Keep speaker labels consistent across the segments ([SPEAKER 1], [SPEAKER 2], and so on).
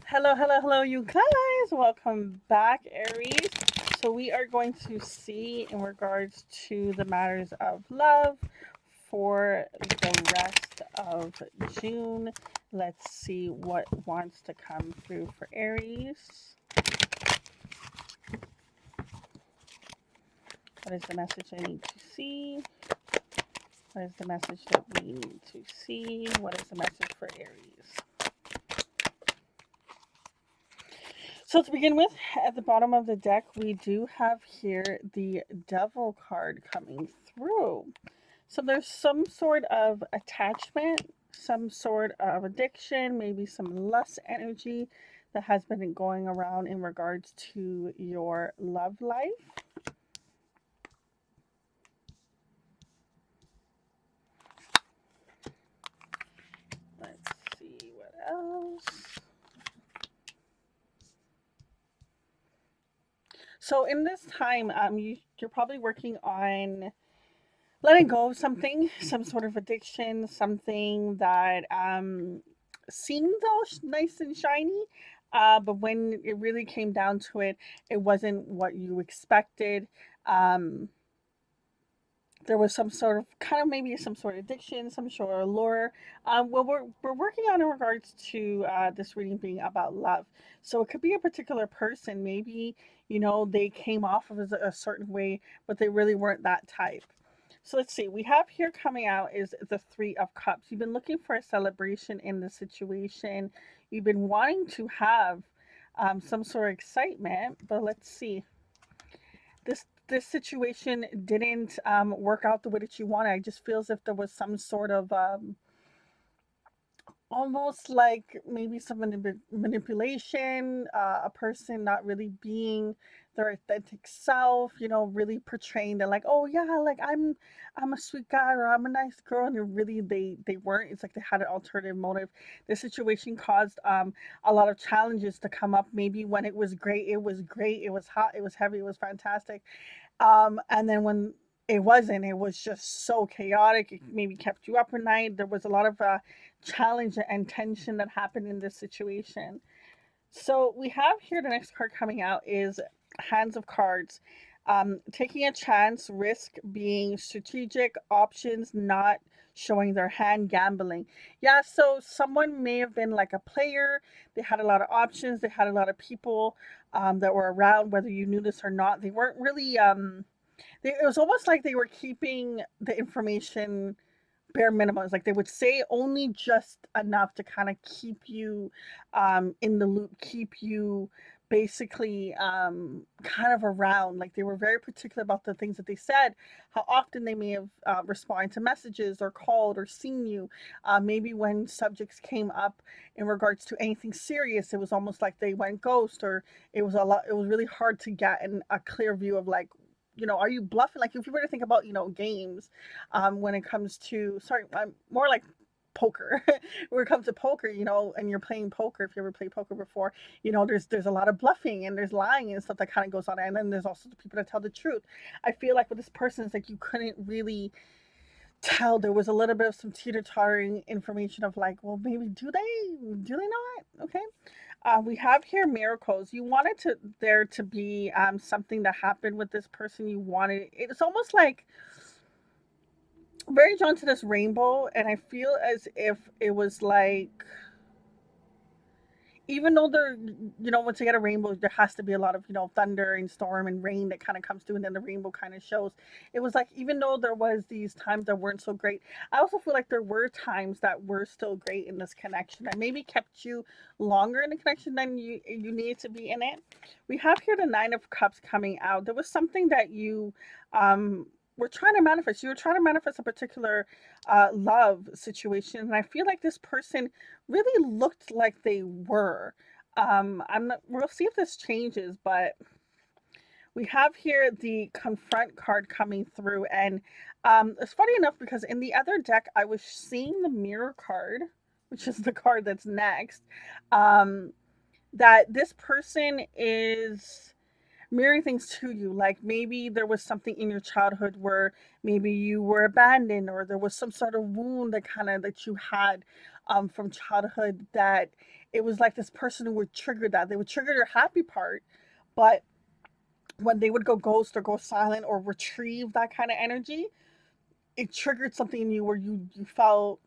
[SPEAKER 1] Hello, hello, hello, you guys. Welcome back, Aries. So, we are going to see in regards to the matters of love for the rest of June. Let's see what wants to come through for Aries. What is the message I need to see? What is the message that we need to see? What is the message for Aries? So to begin with, at the bottom of the deck, we do have here the Devil card coming through. So there's some sort of attachment, some sort of addiction, maybe some lust energy that has been going around in regards to your love life. Let's see what else. So in this time, you're probably working on letting go of something, some sort of addiction, something that seemed all nice and shiny. But when it really came down to it, it wasn't what you expected. Um, there was some sort of kind of maybe some sort of addiction, some sort of allure. Well, we're working on in regards to this reading being about love. So it could be a particular person. Maybe they came off of as a certain way, but they really weren't that type. So let's see. We have here coming out is the Three of Cups. You've been looking for a celebration in the situation. You've been wanting to have some sort of excitement, but let's see. This situation didn't work out the way that you wanted. I just feel as if there was some sort of almost like maybe some manipulation, a person not really being their authentic self, really portraying that like, oh yeah, like I'm a sweet guy or I'm a nice girl, and really they weren't. It's like they had an alternative motive. The situation caused a lot of challenges to come up. Maybe when it was great, it was great, it was hot, it was heavy, it was fantastic. And then when it wasn't, it was just so chaotic. It maybe kept you up at night. There was a lot of challenge and tension that happened in this situation. So we have here the next card coming out is Hands of Cards. Taking a chance, risk, being strategic, options, not showing their hand, gambling. Yeah, so someone may have been like a player. They had a lot of options. They had a lot of people that were around, whether you knew this or not. They weren't really, it was almost like they were keeping the information bare minimum. It's like they would say only just enough to kind of keep you in the loop, keep you basically kind of around. Like they were very particular about the things that they said, how often they may have responded to messages or called or seen you. Maybe when subjects came up in regards to anything serious, it was almost like they went ghost, or it was a lot. It was really hard to get a clear view of like, are you bluffing? Like if you were to think about, games, when it comes to sorry, more like poker. When it comes to poker, and you're playing poker, if you ever played poker before, there's a lot of bluffing and there's lying and stuff that kind of goes on, and then there's also the people that tell the truth. I feel like with this person, it's like you couldn't really tell. There was a little bit of some teeter-tottering information of like, well, maybe do they not? Okay. We have here miracles. You wanted to there to be something that happened with this person. You wanted it's almost like very drawn to this rainbow, and I feel as if it was like, even though once you get a rainbow, there has to be a lot of thunder and storm and rain that kind of comes through, and then the rainbow kind of shows. It was like, even though there was these times that weren't so great, I also feel like there were times that were still great in this connection that maybe kept you longer in the connection than you needed to be in it. We have here the Nine of Cups coming out. There was something that you were trying to manifest. You were trying to manifest a particular love situation, and I feel like this person really looked like they were. I'm not, we'll see if this changes, but we have here the confront card coming through, and it's funny enough because in the other deck I was seeing the mirror card, which is the card that's next. Um, that this person is mirroring things to you. Like maybe there was something in your childhood where maybe you were abandoned, or there was some sort of wound that you had, from childhood, that it was like this person who would trigger that. They would trigger your happy part, but when they would go ghost or go silent or retrieve that kind of energy, it triggered something in you where you felt,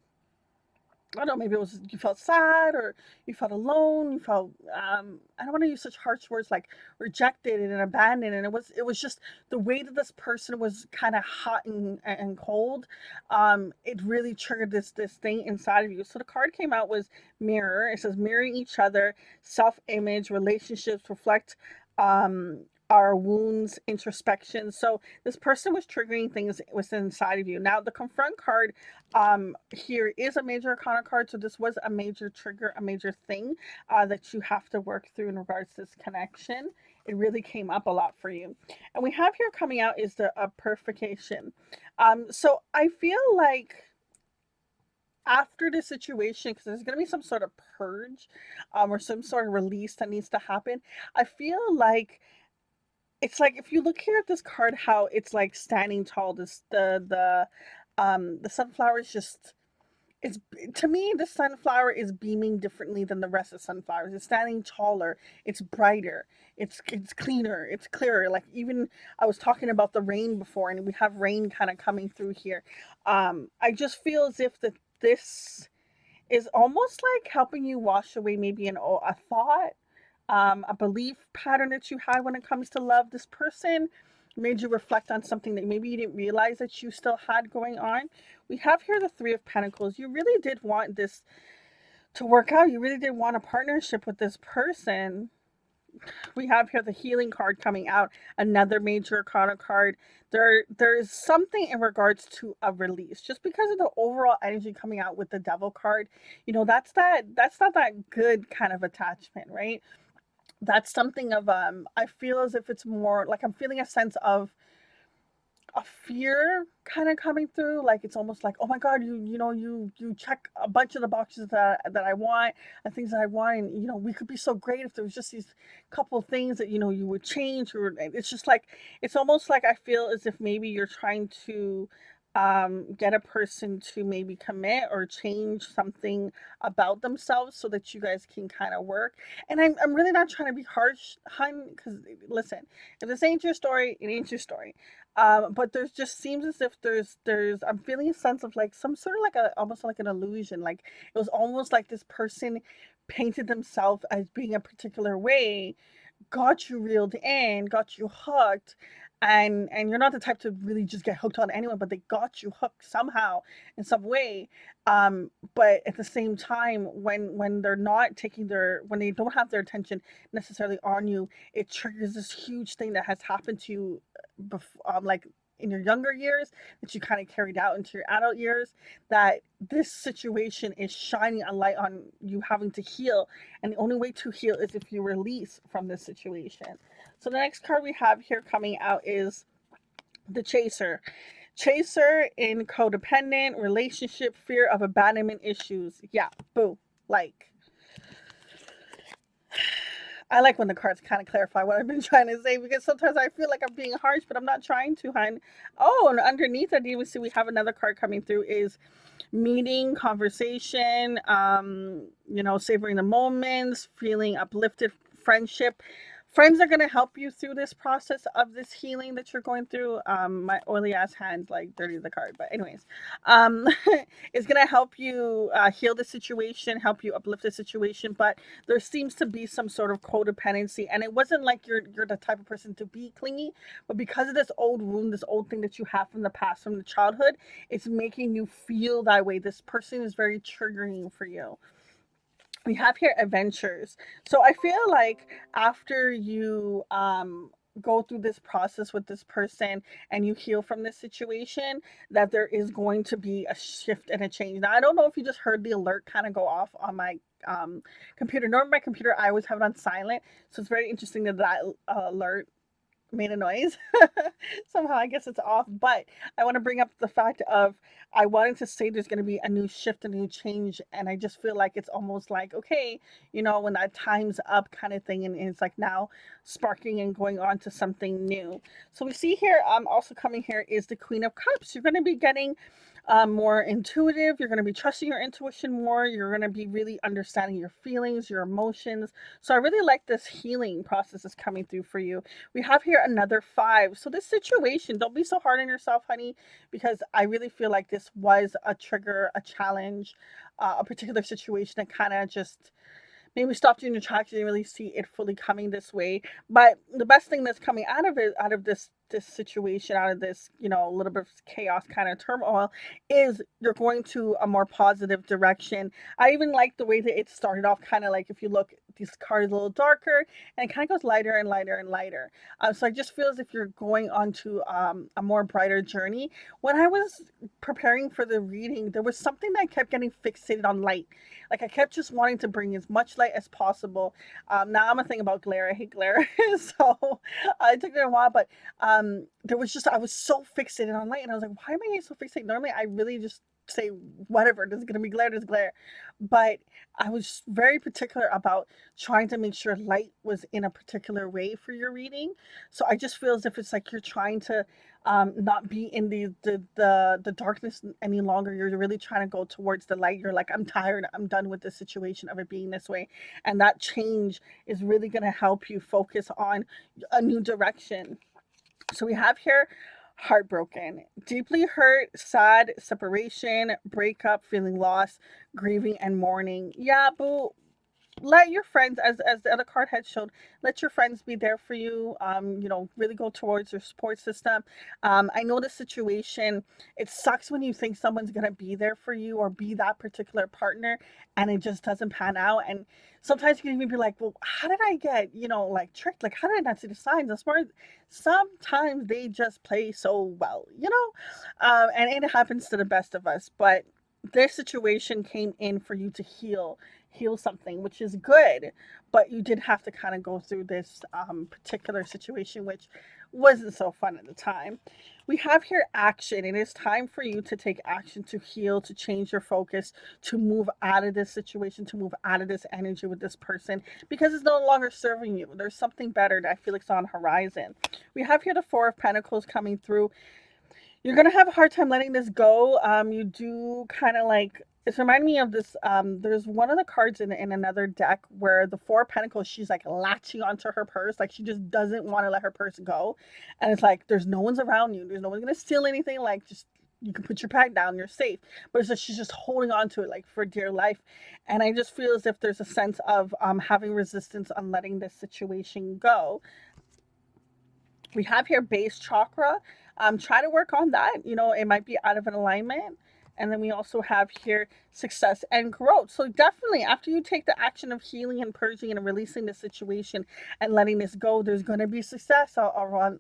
[SPEAKER 1] I don't know, maybe it was you felt sad, or you felt alone, you felt I don't want to use such harsh words like rejected and abandoned. And it was just the way that this person was kind of hot and cold. It really triggered this thing inside of you. So the card came out was mirror. It says mirroring each other, self-image, relationships reflect our wounds, introspection. So this person was triggering things within inside of you. Now the confront card here is a major arcana card, so this was a major trigger, a major thing that you have to work through in regards to this connection. It really came up a lot for you. And we have here coming out is the purification. So I feel like after this situation, because there's going to be some sort of purge, or some sort of release that needs to happen, I feel like it's like, if you look here at this card, how it's like standing tall. This the sunflower is just, it's, to me, the sunflower is beaming differently than the rest of sunflowers. It's standing taller. It's brighter. It's cleaner. It's clearer. Like, even I was talking about the rain before, and we have rain kind of coming through here. I just feel as if that this is almost like helping you wash away maybe a thought, a belief pattern that you had when it comes to love. This person made you reflect on something that maybe you didn't realize that you still had going on. We have here the Three of Pentacles. You really did want this to work out. You really did want a partnership with this person. We have here the healing card coming out, another major arcana card. There's something in regards to a release, just because of the overall energy coming out with the devil card. That's not that good kind of attachment, right? That's something of, I feel as if it's more like I'm feeling a sense of a fear kind of coming through. Like, it's almost like, oh my god, you check a bunch of the boxes that I want, and things that I want, and we could be so great if there was just these couple things that you would change. Or it's just like, it's almost like I feel as if maybe you're trying to get a person to maybe commit or change something about themselves so that you guys can kind of work. And I'm really not trying to be harsh, hun, because listen, if this ain't your story, it ain't your story. But there's just seems as if there's I'm feeling a sense of like some sort of like a, almost like an illusion. Like, it was almost like this person painted themselves as being a particular way, got you reeled in, got you hooked, and you're not the type to really just get hooked on anyone, but they got you hooked somehow in some way. But at the same time, when they're not taking when they don't have their attention necessarily on you, it triggers this huge thing that has happened to you before, like in your younger years, that you kind of carried out into your adult years, that this situation is shining a light on you having to heal. And the only way to heal is if you release from this situation. So the next card we have here coming out is the Chaser. Chaser in codependent relationship, fear of abandonment issues. Yeah, boo. Like, I like when the cards kind of clarify what I've been trying to say, because sometimes I feel like I'm being harsh, but I'm not trying to, hun. Oh, and underneath, I didn't even see we have another card coming through is meeting, conversation, savoring the moments, feeling uplifted, friendship. Friends are going to help you through this process of this healing that you're going through. My oily ass hands like dirty the card, but anyways, um, it's going to help you heal the situation, help you uplift the situation. But there seems to be some sort of codependency, and it wasn't like you're the type of person to be clingy, but because of this old wound, this old thing that you have from the past, from the childhood, it's making you feel that way. This person is very triggering for you. We have here adventures. So I feel like after you go through this process with this person and you heal from this situation, that there is going to be a shift and a change. Now, I don't know if you just heard the alert kind of go off on my computer. Normally my computer, I always have it on silent, so it's very interesting that alert made a noise. Somehow I guess it's off, but I want to bring up the fact of, I wanted to say there's going to be a new shift, a new change, and I just feel like it's almost like, okay, when that time's up kind of thing, and it's like now sparking and going on to something new. So we see here, also coming here is the Queen of Cups. You're going to be getting more intuitive. You're going to be trusting your intuition more. You're going to be really understanding your feelings, your emotions. So I really like this healing process is coming through for you. We have here another five. So this situation, don't be so hard on yourself, honey, because I really feel like this was a trigger, a challenge, a particular situation that kind of just maybe we stopped you in your tracks. You didn't really see it fully coming this way. But the best thing that's coming out of it, out of this situation, out of this, a little bit of chaos kind of turmoil, is you're going to a more positive direction. I even like the way that it started off, kind of like if you look, these cards a little darker, and it kind of goes lighter and lighter and lighter. So I just feel as if you're going onto a more brighter journey. When I was preparing for the reading, there was something that I kept getting fixated on light. Like I kept just wanting to bring as much light as possible. Now I'm a thing about glare. I hate glare, so it took me a while. But there was just I was so fixated on light, and I was like, why am I getting so fixated? Normally, I really just say whatever. There's gonna be glare. There's glare, but I was very particular about trying to make sure light was in a particular way for your reading. So I just feel as if it's like you're trying to not be in the darkness any longer. You're really trying to go towards the light. You're like, I'm tired, I'm done with this situation of it being this way. And that change is really going to help you focus on a new direction. So we have here heartbroken, deeply hurt, sad, separation, breakup, feeling lost, grieving, and mourning. Yeah, boo, let your friends, as the other card had showed, let your friends be there for you. Really go towards your support system. I know the situation, it sucks when you think someone's gonna be there for you or be that particular partner, and it just doesn't pan out. And sometimes you can even be like, well, how did I get, like tricked? Like, how did I not see the signs? As far as sometimes they just play so well. And it happens to the best of us. But this situation came in for you to heal something, which is good. But you did have to kind of go through this particular situation, which wasn't so fun at the time. We have here action. It is time for you to take action, to heal, to change your focus, to move out of this situation, to move out of this energy with this person, because it's no longer serving you. There's something better that I feel like is on the horizon. We have here the Four of Pentacles coming through. You're gonna have a hard time letting this go. You do kind of like, it's reminding me of this. There's one of the cards in another deck where the Four of Pentacles, she's like latching onto her purse, like she just doesn't want to let her purse go, and it's like there's no one's around you, there's no one's gonna steal anything. Like just you can put your bag down, you're safe. But it's just she's just holding on to it like for dear life, and I just feel as if there's a sense of having resistance on letting this situation go. We have here base chakra. Try to work on that. It might be out of an alignment. And then we also have here success and growth. So definitely after you take the action of healing and purging and releasing the situation and letting this go, there's going to be success on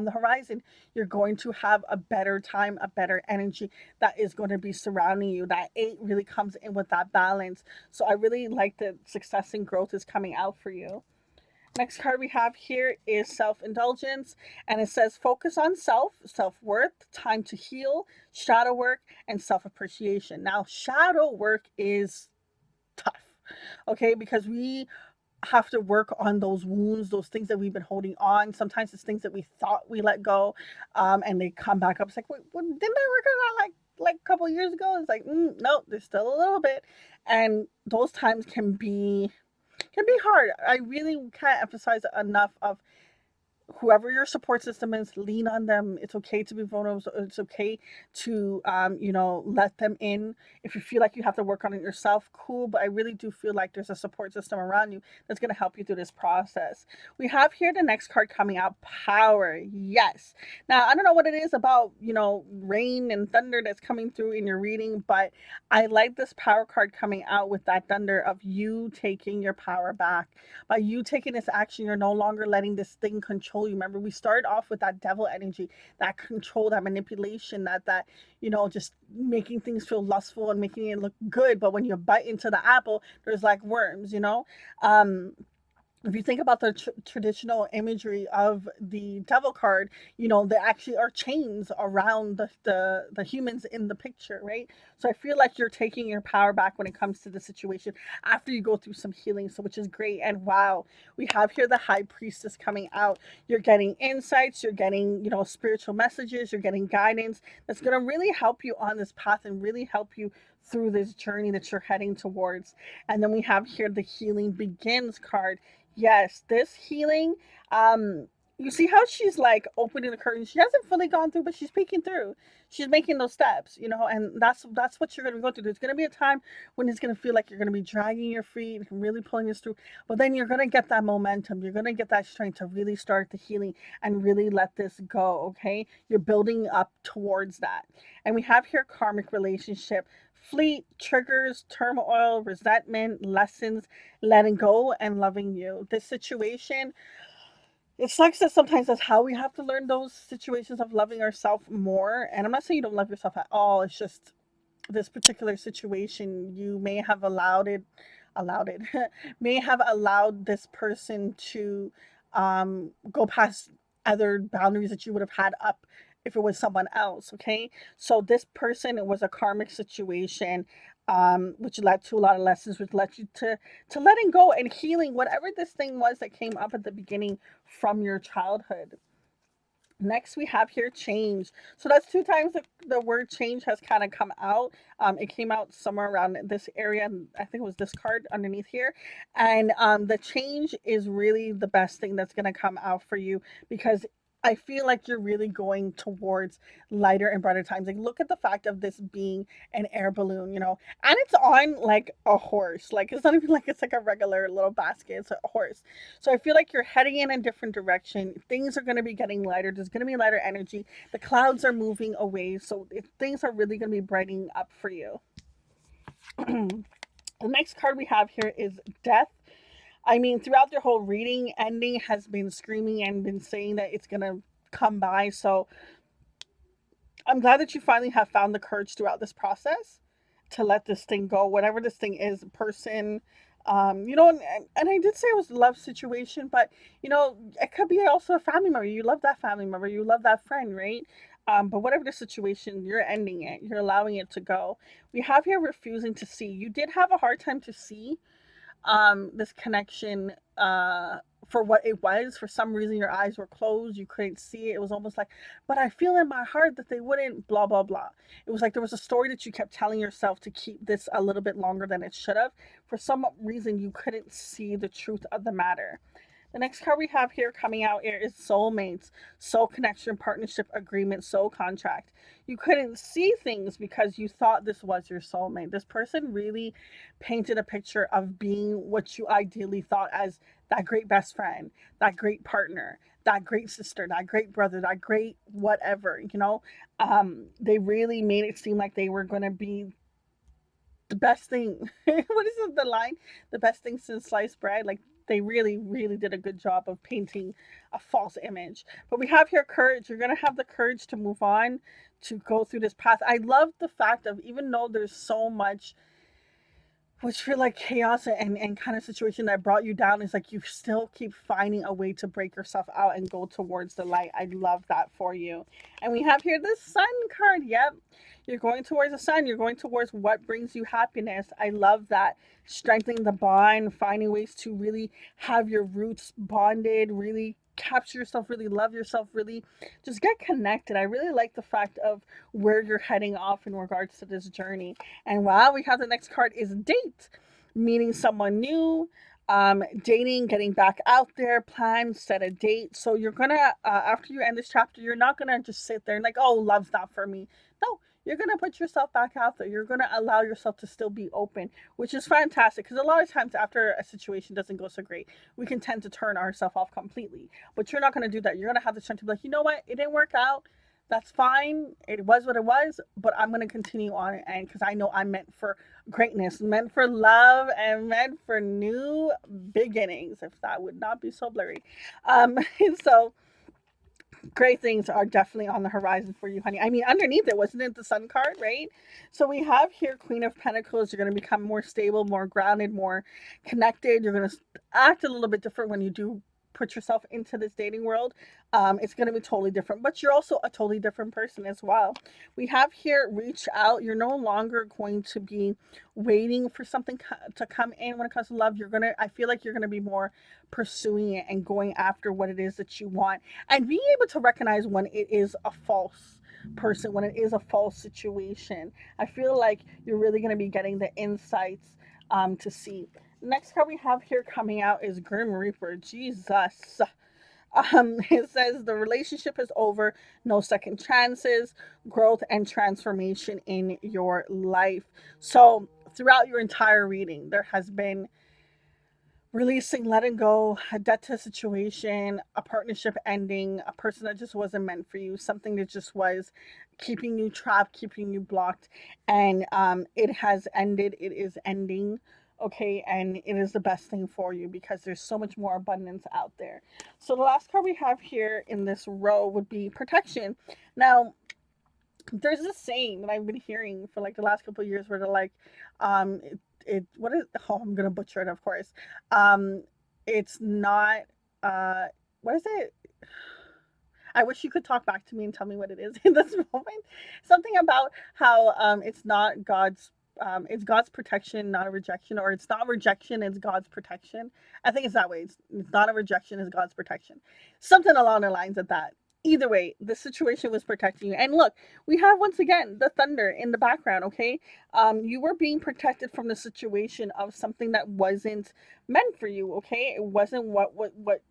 [SPEAKER 1] the horizon. You're going to have a better time, a better energy that is going to be surrounding you. That eight really comes in with that balance. So I really like that success and growth is coming out for you. Next card we have here is self-indulgence, and it says focus on self-worth, time to heal, shadow work, and self-appreciation. Now, shadow work is tough, okay, because we have to work on those wounds, those things that we've been holding on. Sometimes it's things that we thought we let go, and they come back up. It's like, wait, didn't I work on that like a couple years ago? It's like, no, there's still a little bit, and those times can be hard. I really can't emphasize enough of whoever your support system is, lean on them. It's okay to be vulnerable. It's okay to, let them in. If you feel like you have to work on it yourself, cool. But I really do feel like there's a support system around you that's going to help you through this process. We have here the next card coming out, power. Yes. Now, I don't know what it is about, rain and thunder that's coming through in your reading, but I like this power card coming out with that thunder of you taking your power back. By you taking this action, you're no longer letting this thing control you. Remember, we started off with that devil energy, that control, that manipulation, just making things feel lustful and making it look good. But when you bite into the apple, there's like worms. if you think about the traditional imagery of the devil card, you know, there actually are chains around the humans in the picture, right? So I feel like you're taking your power back when it comes to the situation after you go through some healing, so which is great. And wow, we have here the high priestess coming out. You're getting insights, you're getting, you know, spiritual messages, you're getting guidance that's going to really help you on this path and really help you through this journey that you're heading towards. And then we have here the healing begins card. Yes, this healing, um, you see how she's like opening the curtain. She hasn't fully gone through, but she's peeking through. She's making those steps, you know, and that's what you're gonna be going through. There's gonna be a time when it's gonna feel like you're gonna be dragging your feet and really pulling this through, but then you're gonna get that momentum. You're gonna get that strength to really start the healing and really let this go. Okay, you're building up towards that, and we have here karmic relationship. Fleet triggers, turmoil, resentment, lessons, letting go and loving you. This situation, it sucks that sometimes that's how we have to learn those situations of loving ourselves more. And I'm not saying you don't love yourself at all. It's just this particular situation, you may have allowed it, may have allowed this person to go past other boundaries that you would have had up if it was someone else. Okay, so this person, it was a karmic situation, which led to a lot of lessons, which led you to letting go and healing whatever this thing was that came up at the beginning from your childhood. Next, we have here change. So that's two times the word change has kind of come out. It came out somewhere around this area, and I think it was this card underneath here. And the change is really the best thing that's going to come out for you, because I feel like you're really going towards lighter and brighter times. Like, look at the fact of this being an air balloon, you know, and it's on like a horse. Like, it's not even like it's like a regular little basket, it's a horse. So I feel like you're heading in a different direction. Things are going to be getting lighter. There's going to be lighter energy. The clouds are moving away. So things are really going to be brightening up for you. The next card we have here is death. I mean, throughout their whole reading, ending has been screaming and been saying that it's going to come by. So I'm glad that you finally have found the courage throughout this process to let this thing go, whatever this thing is, person. You know, and I did say it was a love situation, but you know, it could be also a family member. You love that family member, you love that friend, right? But whatever the situation, you're ending it. You're allowing it to go. We have here refusing to see. You did have a hard time to see this connection for what it was. For some reason your eyes were closed, you couldn't see it. It was almost like, but I feel in my heart that they wouldn't, blah blah blah. It was like there was a story that you kept telling yourself to keep this a little bit longer than it should have. For some reason you couldn't see the truth of the matter. The next card we have here coming out here is soulmates, soul connection, partnership, agreement, soul contract. You couldn't see things because you thought this was your soulmate. This person really painted a picture of being what you ideally thought as that great best friend, that great partner, that great sister, that great brother, that great whatever, you know. They really made it seem like they were going to be the best thing. What is it, the line? The best thing since sliced bread. Like, they really, really did a good job of painting a false image. But we have here courage. You're gonna have the courage to move on, to go through this path. I love the fact of, even though there's so much which feel like chaos and kind of situation that brought you down, is like you still keep finding a way to break yourself out and go towards the light. I love that for you. And we have here the sun card. Yep, you're going towards the sun. You're going towards what brings you happiness. I love that. Strengthening the bond, finding ways to really have your roots bonded, really capture yourself, really love yourself, really just get connected. I really like the fact of where you're heading off in regards to this journey. And wow, we have the next card is date, meeting someone new, dating, getting back out there, plan, set a date. So you're gonna, after you end this chapter, you're not gonna just sit there and like, oh, love's not for me. No, you're gonna put yourself back out there. You're gonna allow yourself to still be open, which is fantastic. Because a lot of times after a situation doesn't go so great, we can tend to turn ourselves off completely. But you're not gonna do that. You're gonna have the strength to be like, you know what, it didn't work out, that's fine. It was what it was, but I'm going to continue on, and because I know I'm meant for greatness, meant for love, and meant for new beginnings. If that would not be so blurry. And so great things are definitely on the horizon for you, honey. I mean, underneath it, wasn't it the sun card, right? So we have here Queen of Pentacles. You're going to become more stable, more grounded, more connected. You're going to act a little bit different when you do put yourself into this dating world. It's going to be totally different, but you're also a totally different person as well. We have here reach out. You're no longer going to be waiting for something to come in when it comes to love. You're going to, I feel like you're going to be more pursuing it and going after what it is that you want, and being able to recognize when it is a false person, when it is a false situation. I feel like you're really going to be getting the insights to see. Next card we have here coming out is Grim Reaper. Jesus. It says the relationship is over, no second chances, growth and transformation in your life. So throughout your entire reading, there has been releasing, letting go, a debt to a situation, a partnership ending, a person that just wasn't meant for you, something that just was keeping you trapped, keeping you blocked, and it has ended. It is ending, okay, and it is the best thing for you because there's so much more abundance out there. So the last card we have here in this row would be protection. Now, there's this saying that I've been hearing for like the last couple of years where they're like, what is, oh, I'm gonna butcher it, of course. Um, it's not, uh, what is it? I wish you could talk back to me and tell me what it is in this moment. Something about how it's not God's it's God's protection, not a rejection, or it's not rejection, it's God's protection. I think it's that way. It's not a rejection, it's God's protection. Something along the lines of that. Either way, the situation was protecting you. And look, we have once again the thunder in the background, okay? You were being protected from the situation of something that wasn't meant for you, okay? It wasn't what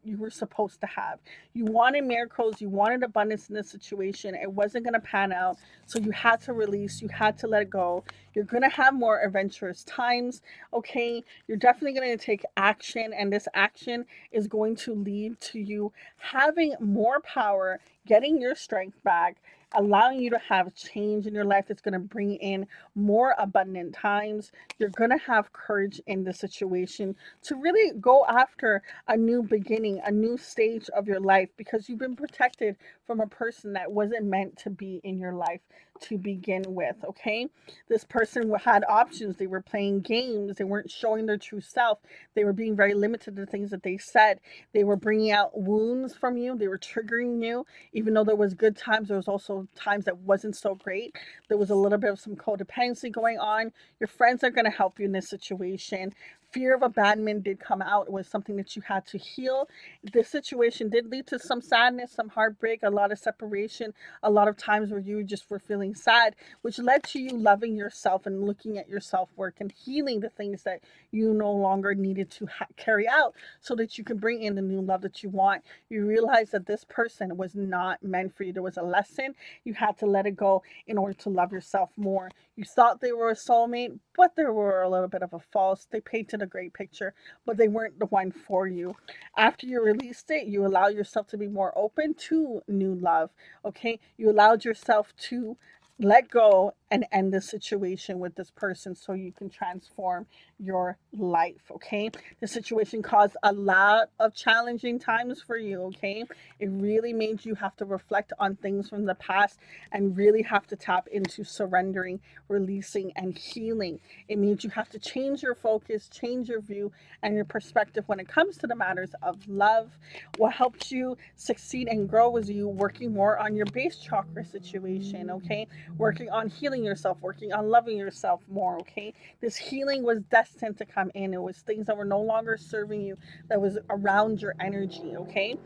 [SPEAKER 1] you were supposed to have. You wanted miracles, you wanted abundance in this situation. It wasn't going to pan out. So you had to release, you had to let it go. You're going to have more adventurous times, okay? You're definitely going to take action, and this action is going to lead to you having more power, getting your strength back, allowing you to have change in your life that's going to bring in more abundant times. You're going to have courage in the situation to really go after a new beginning, a new stage of your life, because you've been protected from a person that wasn't meant to be in your life to begin with, okay? This person had options. They were playing games. They weren't showing their true self. They were being very limited to the things that they said. They were bringing out wounds from you. They were triggering you. Even though there was good times, there was also times that wasn't so great. There was a little bit of some codependency going on. Your friends are going to help you in this situation. Fear of abandonment did come out. It was something that you had to heal. This situation did lead to some sadness, some heartbreak, a lot of separation, a lot of times where you just were feeling sad, which led to you loving yourself and looking at your self-work and healing the things that you no longer needed to carry out so that you can bring in the new love that you want. You realize that this person was not meant for you. There was a lesson. You had to let it go in order to love yourself more. You thought they were a soulmate, but they were a little bit of a false. They painted a great picture, but they weren't the one for you. After you released it, you allow yourself to be more open to new love. Okay, you allowed yourself to let go and end the situation with this person so you can transform your life. Okay, the situation caused a lot of challenging times for you. Okay, it really made you have to reflect on things from the past and really have to tap into surrendering, releasing, and healing. It means you have to change your focus, change your view, and your perspective when it comes to the matters of love. What helped you succeed and grow was you working more on your base chakra situation, okay? Working on healing yourself, working on loving yourself more, okay? This healing was destined to come in. It was things that were no longer serving you, that was around your energy, okay?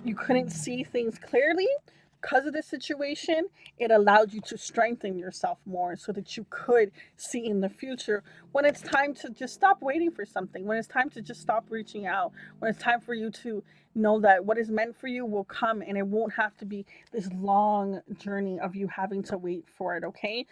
[SPEAKER 1] You couldn't see things clearly because of this situation. It allowed you to strengthen yourself more so that you could see in the future when it's time to just stop waiting for something, when it's time to just stop reaching out, when it's time for you to know that what is meant for you will come, and it won't have to be this long journey of you having to wait for it, okay?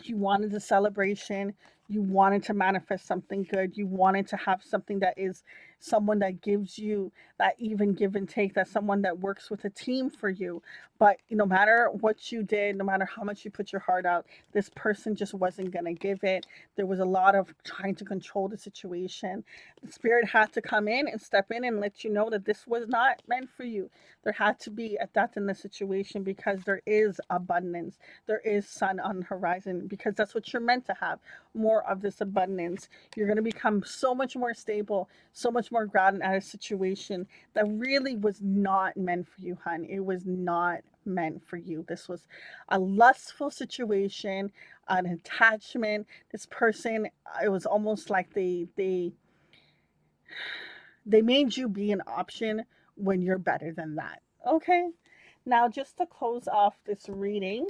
[SPEAKER 1] You wanted a celebration, you wanted to manifest something good, you wanted to have something that is someone that gives you that even give and take, that's someone that works with a team for you. But no matter what you did, no matter how much you put your heart out, this person just wasn't going to give it. There was a lot of trying to control the situation. The spirit had to come in and step in and let you know that this was not meant for you. There had to be a death in the situation, because there is abundance. There is sun on the horizon, because that's what you're meant to have, more of this abundance. You're going to become so much more stable, so much more grounded at a situation that really was not meant for you, hun. It was not meant for you. This was a lustful situation, an attachment. This person, it was almost like they made you be an option when you're better than that. Okay? Now, just to close off this reading,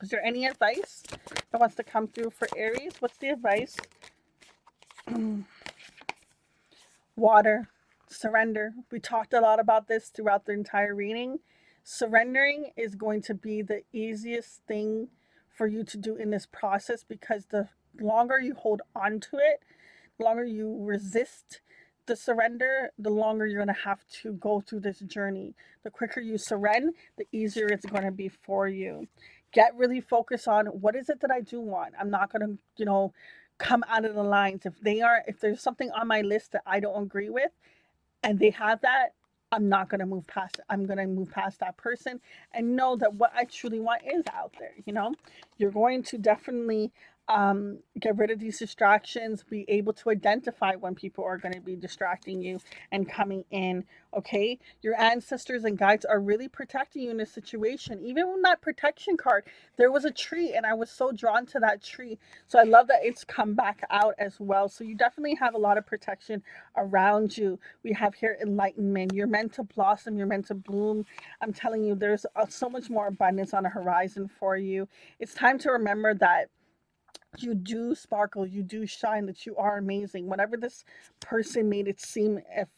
[SPEAKER 1] is there any advice that wants to come through for Aries? What's the advice? Water, surrender. We talked a lot about this throughout the entire reading. Surrendering is going to be the easiest thing for you to do in this process, because the longer you hold on to it, the longer you resist the surrender, the longer you're going to have to go through this journey. The quicker you surrender, the easier it's going to be for you. Get really focused on, what is it that I do want? I'm not going to, come out of the lines. If there's something on my list that I don't agree with, and they have that, I'm not going to move past it. I'm going to move past that person and know that what I truly want is out there. You're going to definitely get rid of these distractions, be able to identify when people are going to be distracting you and coming in. Okay, your ancestors and guides are really protecting you in this situation. Even on that protection card, there was a tree, and I was so drawn to that tree. So I love that it's come back out as well. So you definitely have a lot of protection around you. We have here enlightenment. You're meant to blossom, you're meant to bloom. I'm telling you, there's so much more abundance on the horizon for you. It's time to remember that you do sparkle, you do shine, that you are amazing. Whatever this person made it seem, if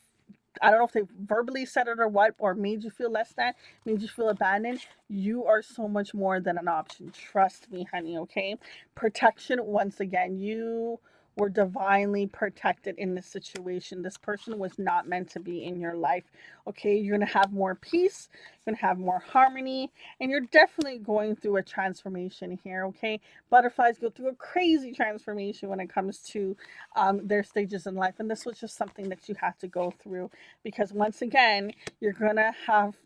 [SPEAKER 1] I don't know if they verbally said it or what, or made you feel less than, made you feel abandoned, you are so much more than an option. Trust me, honey, okay? Protection, once again, you were divinely protected in this situation. This person was not meant to be in your life, okay? You're going to have more peace, you're going to have more harmony, and you're definitely going through a transformation here, okay? Butterflies go through a crazy transformation when it comes to their stages in life, and this was just something that you had to go through, because once again, you're gonna have,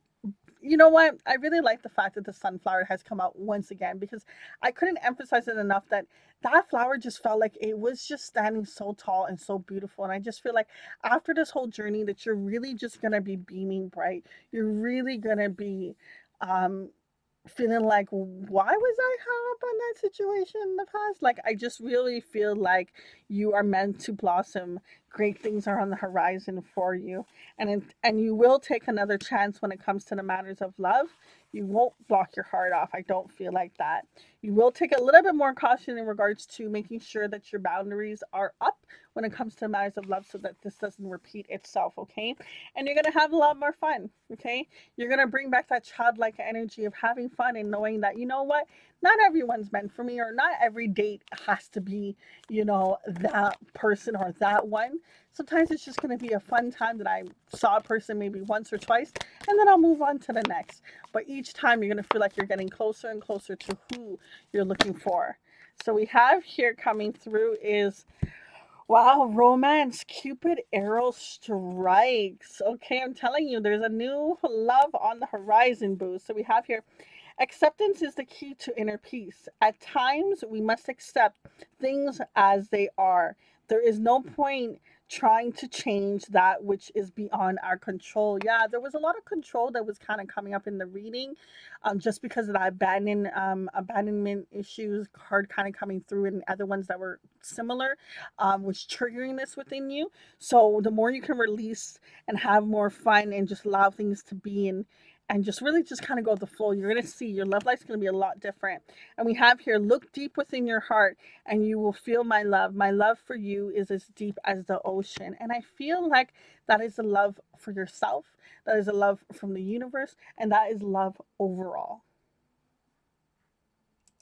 [SPEAKER 1] you know what? I really like the fact that the sunflower has come out once again, because I couldn't emphasize it enough that that flower just felt like it was just standing so tall and so beautiful. And I just feel like after this whole journey that you're really just gonna be beaming bright. You're really gonna be um feeling like, why was I hung up on that situation in the past? Like, I just really feel like you are meant to blossom. Great things are on the horizon for you, and you will take another chance when it comes to the matters of love. You won't block your heart off. I don't feel like that. You will take a little bit more caution in regards to making sure that your boundaries are up when it comes to matters of love, so that this doesn't repeat itself. Okay, and you're gonna have a lot more fun. Okay, you're going to bring back that childlike energy of having fun and knowing that, you know what, not everyone's meant for me, or not every date has to be, that person or that one. Sometimes it's just going to be a fun time that I saw a person maybe once or twice, and then I'll move on to the next. But each time you're going to feel like you're getting closer and closer to who you're looking for. So we have here coming through is, wow, romance. Cupid arrow strikes. Okay, I'm telling you, there's a new love on the horizon, boo. So we have here, acceptance is the key to inner peace. At times, we must accept things as they are. There is no point trying to change that which is beyond our control. Yeah, there was a lot of control that was kind of coming up in the reading, just because of that abandonment issues card kind of coming through, and other ones that were similar, was triggering this within you. So the more you can release and have more fun and just allow things to be, and just really just kind of go with the flow, you're going to see your love life's going to be a lot different. And we have here, look deep within your heart and you will feel my love. My love for you is as deep as the ocean. And I feel like that is a love for yourself. That is a love from the universe. And that is love overall.